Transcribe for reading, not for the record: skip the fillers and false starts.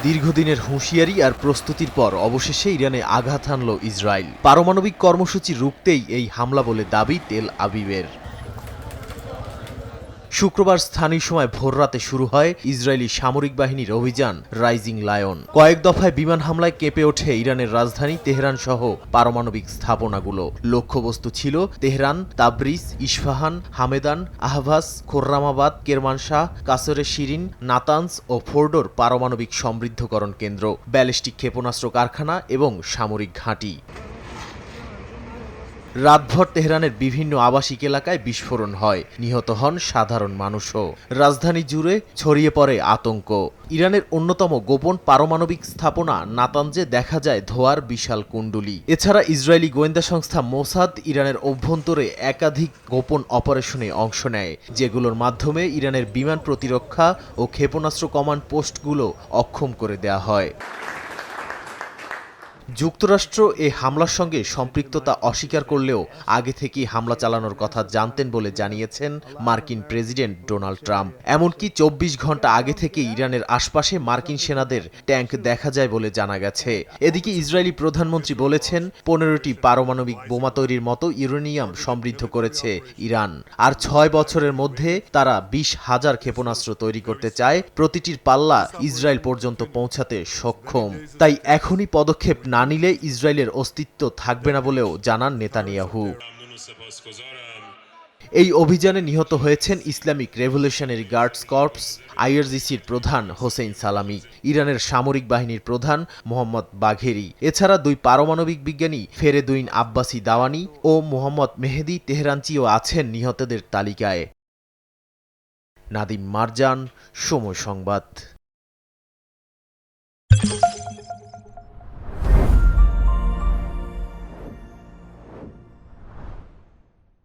দীর্ঘদিনের হুঁশিয়ারি আর প্রস্তুতির পর অবশেষে ইরানে আঘাত হানল ইসরায়েল। পারমাণবিক কর্মসূচি রুখতেই এই হামলা বলে দাবি তেল আবিবের। শুক্রবার স্থানীয় সময় ভোররাতে শুরু হয় ইসরায়েলি সামরিক বাহিনীর অভিযান রাইজিং লায়ন। কয়েক দফায় বিমান হামলায় কেঁপে ওঠে ইরানের রাজধানী তেহরান সহ পারমাণবিক স্থাপনাগুলো। লক্ষ্যবস্তু ছিল Tehran, Tabriz, Isfahan, Hamedan, Ahvaz, Khorramabad, Kermanshah, Qasre Shirin, Natanz ও ফোর্ডোর পারমাণবিক সমৃদ্ধকরণ কেন্দ্র, ব্যালিস্টিক ক্ষেপণাস্ত্র কারখানা এবং সামরিক ঘাঁটি। রাতভর তেহরানের বিভিন্ন আবাসিক এলাকায় বিস্ফোরণ হয়, নিহত হন সাধারণ মানুষও। রাজধানী জুড়ে ছড়িয়ে পড়ে আতঙ্ক। ইরানের অন্যতম গোপন পারমাণবিক স্থাপনা নাতানজে দেখা যায় ধোঁয়ার বিশাল কুণ্ডলী। এছাড়া ইসরায়েলি গোয়েন্দা সংস্থা মোসাদ ইরানের অভ্যন্তরে একাধিক গোপন অপারেশনে অংশ নেয়, যেগুলোর মাধ্যমে ইরানের বিমান প্রতিরক্ষা ও ক্ষেপণাস্ত্র কমান্ড পোস্টগুলো অক্ষম করে দেয়া হয়। যুক্তরাষ্ট্র এ হামলার সঙ্গে সম্পৃক্ততা অস্বীকার করলেও আগে থেকেই হামলা চালানোর কথা জানতেন বলে জানিয়েছেন মার্কিন প্রেসিডেন্ট ডোনাল্ড ট্রাম্প। এমনকি ২৪ ঘন্টা আগে থেকে ইরানের আশপাশে মার্কিন সেনাদের ট্যাঙ্ক দেখা যায় বলে জানা গেছে। এদিকে ইসরায়েলি প্রধানমন্ত্রী বলেছেন ১৫টি পারমাণবিক বোমা তৈরির মতো ইউরেনিয়াম সমৃদ্ধ করেছে ইরান, আর ৬ বছরের মধ্যে তারা ২০,০০০ ক্ষেপণাস্ত্র তৈরি করতে চায়, প্রতিটির পাল্লা ইসরায়েল পর্যন্ত পৌঁছাতে সক্ষম। তাই এখনই পদক্ষেপ না নিলে ইসরায়েলের অস্তিত্ব থাকবে না বলেও জানান নেতানিয়াহু। এই অভিযানে নিহত হয়েছেন ইসলামিক রেভলিউশনারি গার্ডস কর্পস আইআরজিসির প্রধান হোসেইন সালামি, ইরানের সামরিক বাহিনীর প্রধান মোহাম্মদ বাঘেরি। এছাড়া ২ পারমাণবিক বিজ্ঞানী ফেরেদুইন আব্বাসি দাওয়ানি ও মোহাম্মদ মেহেদি তেহরানচিও আছেন নিহতদের তালিকায়। নাদিম মারজান, সময় সংবাদ।